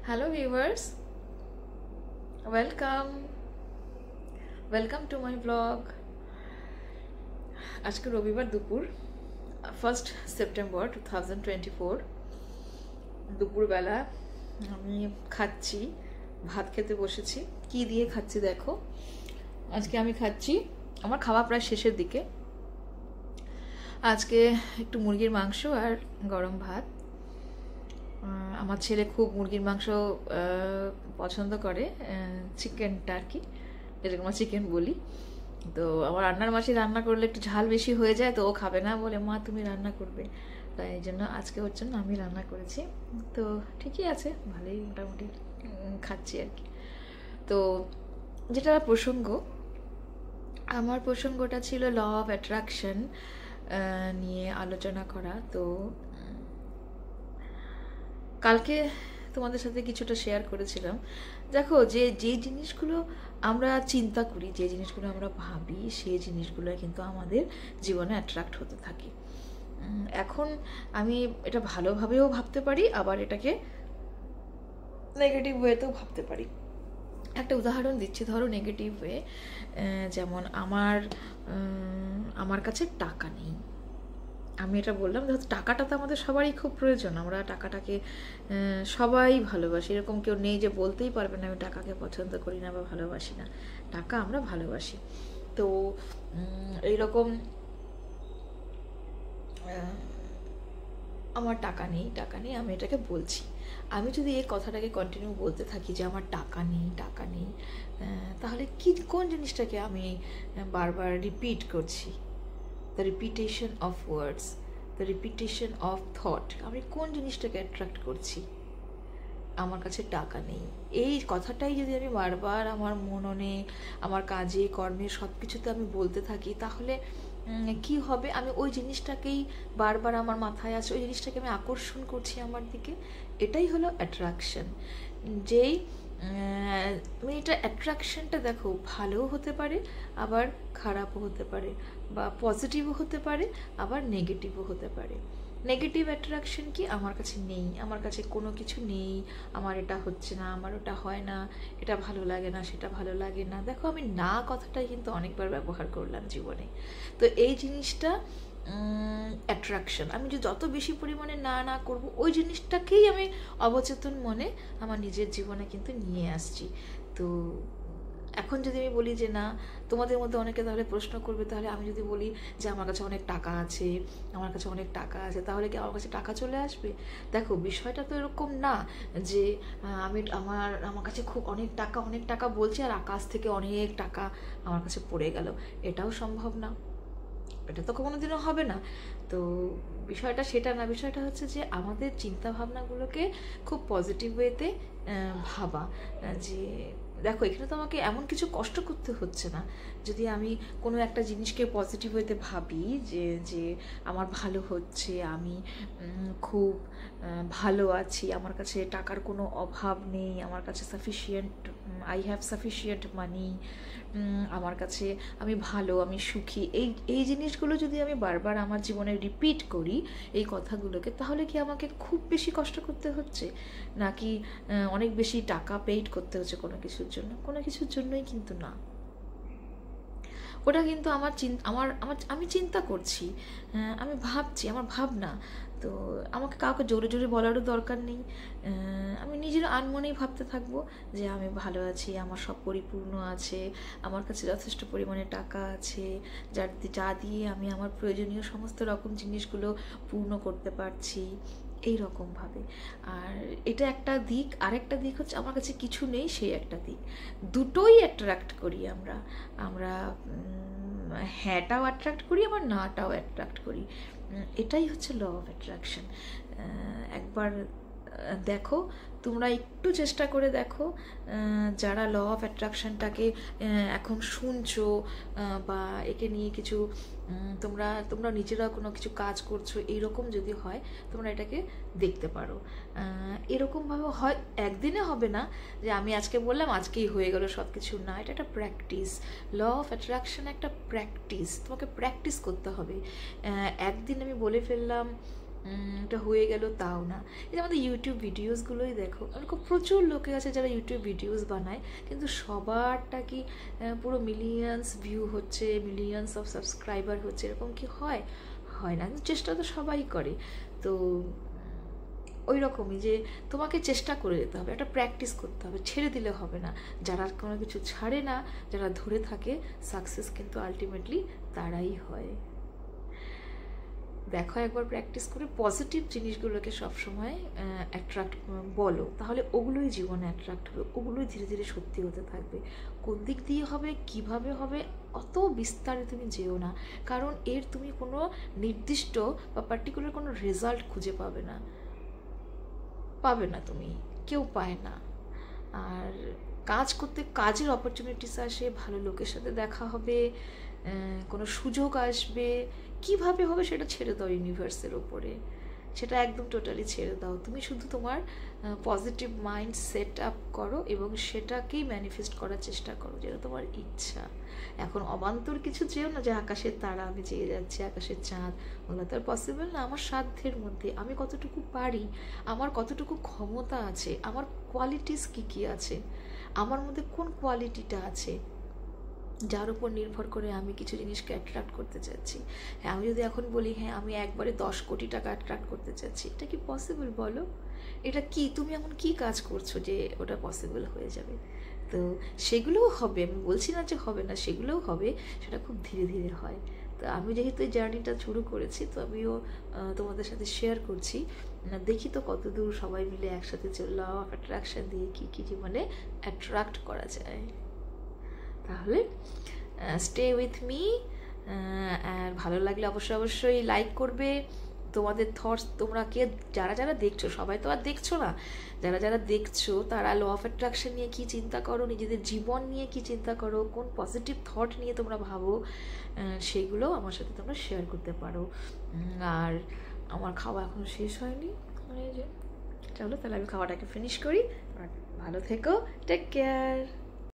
Hello viewers, welcome to my vlog. আজকে রবিবার দুপুর 1st সেপ্টেম্বর 2024 দুপুরবেলা আমি খাচ্ছি, ভাত খেতে বসেছি। কি দিয়ে খাচ্ছি দেখো। আজকে আমি খাচ্ছি, আমার খাওয়া প্রায় শেষের দিকে। আজকে একটু মুরগির মাংস আর গরম ভাত। আমার ছেলে খুব মুরগির মাংস পছন্দ করে, চিকেনটা আর কি, যেটাকে আমরা চিকেন বলি। তো আমার রান্নার মাসি রান্না করলে একটু ঝাল বেশি হয়ে যায়, তো ও খাবে না, বলে মা তুমি রান্না করবে। তাই এই জন্য আজকে ওর জন্য আমি রান্না করেছি। তো ঠিকই আছে, ভালোই মোটামুটি খাচ্ছি আর কি। তো যেটা প্রসঙ্গ, আমার প্রসঙ্গটা ছিল ল অফ অ্যাট্রাকশন নিয়ে আলোচনা করা। তো কালকে তোমাদের সাথে কিছুটা শেয়ার করেছিলাম। দেখো, যে জিনিসগুলো আমরা চিন্তা করি, যে জিনিসগুলো আমরা ভাবি, সেই জিনিসগুলো কিন্তু আমাদের জীবনে অ্যাট্রাক্ট হতে থাকে। এখন আমি এটা ভালোভাবেও ভাবতে পারি, আবার এটাকে নেগেটিভ ওয়েতেও ভাবতে পারি। একটা উদাহরণ দিচ্ছি, ধরো নেগেটিভ ওয়ে, যেমন আমার কাছে টাকা নেই। আমি এটা বললাম, যেহেতু টাকাটা তো আমাদের সবারই খুব প্রয়োজন, আমরা টাকাটাকে সবাই ভালোবাসি। এরকম কেউ নেই যে বলতেই পারবে না আমি টাকাকে পছন্দ করি না বা ভালোবাসি না। টাকা আমরা ভালোবাসি। তো এইরকম আমার টাকা নেই, আমি এটাকে বলছি। আমি যদি এই কথাটাকে কন্টিনিউ বলতে থাকি যে আমার টাকা নেই, তাহলে কোন জিনিসটাকে আমি বারবার রিপিট করছি? The repetition of words, the repetition of thought. আমি কোন জিনিসটাকে অ্যাট্রাক্ট করছি? আমার কাছে টাকা নেই, এই কথাটাই যদি আমি বারবার আমার মননে, আমার কাজে কর্মে সব কিছুতে আমি বলতে থাকি, তাহলে কি হবে? আমি ওই জিনিসটাকেই বারবার আমার মাথায় আছে, ওই জিনিসটাকে আমি আকর্ষণ করছি আমার দিকে। এটাই হলো অ্যাট্রাকশন। যেই এটা অ্যাট্রাকশনটা দেখো ভালোও হতে পারে, আবার খারাপও হতে পারে, বা পজিটিভও হতে পারে, আবার নেগেটিভও হতে পারে। নেগেটিভ অ্যাট্রাকশন কি? আমার কাছে নেই, আমার কাছে কোনো কিছু নেই, আমার এটা হচ্ছে না, আমার ওটা হয় না, এটা ভালো লাগে না, সেটা ভালো লাগে না। দেখো, আমি না কথাটাই কিন্তু অনেকবার ব্যবহার করলাম জীবনে। তো এই জিনিসটা অ্যাট্রাকশন। আমি যদি যত বেশি পরিমাণে না করবো, ওই জিনিসটাকেই আমি অবচেতন মনে আমার নিজের জীবনে কিন্তু নিয়ে আসছি। তো এখন যদি আমি বলি যে না, তোমাদের মধ্যে অনেকে তাহলে প্রশ্ন করবে, তাহলে আমি যদি বলি যে আমার কাছে অনেক টাকা আছে, তাহলে কি আমার কাছে টাকা চলে আসবে? দেখো, বিষয়টা তো এরকম না যে আমার কাছে খুব অনেক টাকা বলছি আর আকাশ থেকে অনেক টাকা আমার কাছে পড়ে গেল। এটাও সম্ভব না, এটা তো কোনোদিনও হবে না। তো বিষয়টা সেটা না, বিষয়টা হচ্ছে যে আমাদের চিন্তা ভাবনাগুলোকে খুব পজিটিভ ওয়েতে ভাবা। যে দেখো, এখানে তো আমাকে এমন কিছু কষ্ট করতে হচ্ছে না। যদি আমি কোনো একটা জিনিসকে পজিটিভ ওয়েতে ভাবি, যে আমার ভালো হচ্ছে, আমি খুব ভালো আছি, আমার কাছে টাকার কোনো অভাব নেই, আমার কাছে আই হ্যাভ সাফিসিয়েন্ট মানি, আমার কাছে আমি ভালো, আমি সুখী, এই জিনিসগুলো যদি আমি বারবার আমার জীবনে রিপিট করি এই কথাগুলোকে, তাহলে কি আমাকে খুব বেশি কষ্ট করতে হচ্ছে, নাকি অনেক বেশি টাকা পেইড করতে হচ্ছে কোনো কিছুর জন্য? কোনো কিছুর জন্যই কিন্তু না। ওটা কিন্তু আমি চিন্তা করছি, আমি ভাবছি, আমার ভাবনা। তো আমাকে কাউকে জোরে জোরে বলারও দরকার নেই। আমি নিজের আনমনেই ভাবতে থাকবো যে আমি ভালো আছি, আমার সব পরিপূর্ণ আছে, আমার কাছে যথেষ্ট পরিমাণে টাকা আছে, যা দিয়ে আমি আমার প্রয়োজনীয় সমস্ত রকম জিনিসগুলো পূর্ণ করতে পারছি, এই রকমভাবে। আর এটা একটা দিক। আরেকটা দিক হচ্ছে আমার কাছে কিছু নেই, সেই একটা দিক। দুটোই অ্যাট্রাক্ট করি আমরা হ্যাঁটাও অ্যাট্রাক্ট করি, আবার নাটাও অ্যাট্রাক্ট করি। এটাই হচ্ছে ল অফ অ্যাট্রাকশন। একবার দেখো, তোমরা একটু চেষ্টা করে দেখো, যারা ল অফ অ্যাট্রাকশনটাকে এখন শুনছো, বা একে নিয়ে কিছু তোমরা নিজেরা কোনো কিছু কাজ করছো, এইরকম যদি হয়, তোমরা এটাকে দেখতে পারো। এরকমভাবে হয়, একদিনে হবে না যে আমি আজকে বললাম আজকেই হয়ে গেল সব কিছু। না, এটা একটা প্র্যাকটিস। ল অফ অ্যাট্রাকশন একটা প্র্যাকটিস, তোমাকে প্র্যাকটিস করতে হবে। একদিন আমি বলে ফেললাম এটা হয়ে গেল তাও না। এই যে আমাদের ইউটিউব ভিডিওসগুলোই দেখো, এরকম প্রচুর লোকে আছে যারা ইউটিউব ভিডিওস বানায়, কিন্তু সবারটা কি পুরো মিলিয়ন্স ভিউ হচ্ছে, মিলিয়ন্স অফ সাবস্ক্রাইবার হচ্ছে, এরকম কি হয়? হয় না। চেষ্টা তো সবাই করে। তো ওই রকমই যে তোমাকে চেষ্টা করে যেতে হবে, একটা প্র্যাকটিস করতে হবে, ছেড়ে দিলে হবে না। যারা কোনো কিছু ছাড়ে না, যারা ধরে থাকে, সাকসেস কিন্তু আলটিমেটলি তারাই হয়। দেখো একবার প্র্যাকটিস করে পজিটিভ জিনিসগুলোকে সবসময় অ্যাট্রাক্ট বলো, তাহলে ওগুলোই জীবনে অ্যাট্রাক্ট হবে, ওগুলোই ধীরে ধীরে সত্যি হতে থাকবে। কোন দিক দিয়ে হবে, কিভাবে হবে, অত বিস্তারে তুমি যেও না, কারণ এর তুমি কোনো নির্দিষ্ট বা পার্টিকুলার কোনো রেজাল্ট খুঁজে পাবে না, তুমি, কেউ পায় না। আর কাজ করতে কাজের অপরচুনিটিস আসে, ভালো লোকের সাথে দেখা হবে, কোনো সুযোগ আসবে, কিভাবে হবে সেটা ছেড়ে দাও ইউনিভার্সের ওপরে, সেটা একদম টোটালি ছেড়ে দাও। তুমি শুধু তোমার পজিটিভ মাইন্ড সেট আপ করো এবং সেটাকেই ম্যানিফেস্ট করার চেষ্টা করো, যেটা তোমার ইচ্ছা। এখন অবান্তর কিছু চেয়েও না যে আকাশের তারা আমি চেয়ে যাচ্ছি, আকাশের চাঁদ, ওগুলো তো আর পসিবল না। আমার সাধ্যের মধ্যে আমি কতটুকু পারি, আমার কতটুকু ক্ষমতা আছে, আমার কোয়ালিটিস কী কী আছে, আমার মধ্যে কোন কোয়ালিটিটা আছে, যার উপর নির্ভর করে আমি কিছু জিনিসকে অ্যাট্রাক্ট করতে চাচ্ছি। হ্যাঁ, আমি যদি এখন বলি হ্যাঁ আমি একবারে 10 কোটি টাকা অ্যাট্রাক্ট করতে চাচ্ছি, এটা কি পসিবল বলো? এটা কি, তুমি এমন কি কাজ করছো যে ওটা পসিবল হয়ে যাবে? তো সেগুলোও হবে, আমি বলছি না যে হবে না, সেগুলোও হবে, সেটা খুব ধীরে ধীরে হয়। তো আমি যেহেতু এই জার্নিটা শুরু করেছি, তো আমিও তোমাদের সাথে শেয়ার করছি। দেখি তো কত দূর সবাই মিলে একসাথে ল অফ অ্যাট্রাকশন দিয়ে কী কী জীবনে অ্যাট্রাক্ট করা যায়। তাহলে স্টে উইথ মি। আর ভালো লাগলে অবশ্যই লাইক করবে। তোমাদের থটস, তোমরা কে যারা যারা দেখছো, সবাই তো আর দেখছো না, যারা যারা দেখছো তারা ল অফ অ্যাট্রাকশন নিয়ে কী চিন্তা করো, নিজেদের জীবন নিয়ে কী চিন্তা করো, কোন পজিটিভ থট নিয়ে তোমরা ভাবো, সেগুলো আমার সাথে তোমরা শেয়ার করতে পারো। আর আমার খাওয়া এখনও শেষ হয়নি, মানে যে চলো তাহলে আমি খাওয়াটাকে ফিনিশ করি। ভালো থেকো, টেক কেয়ার।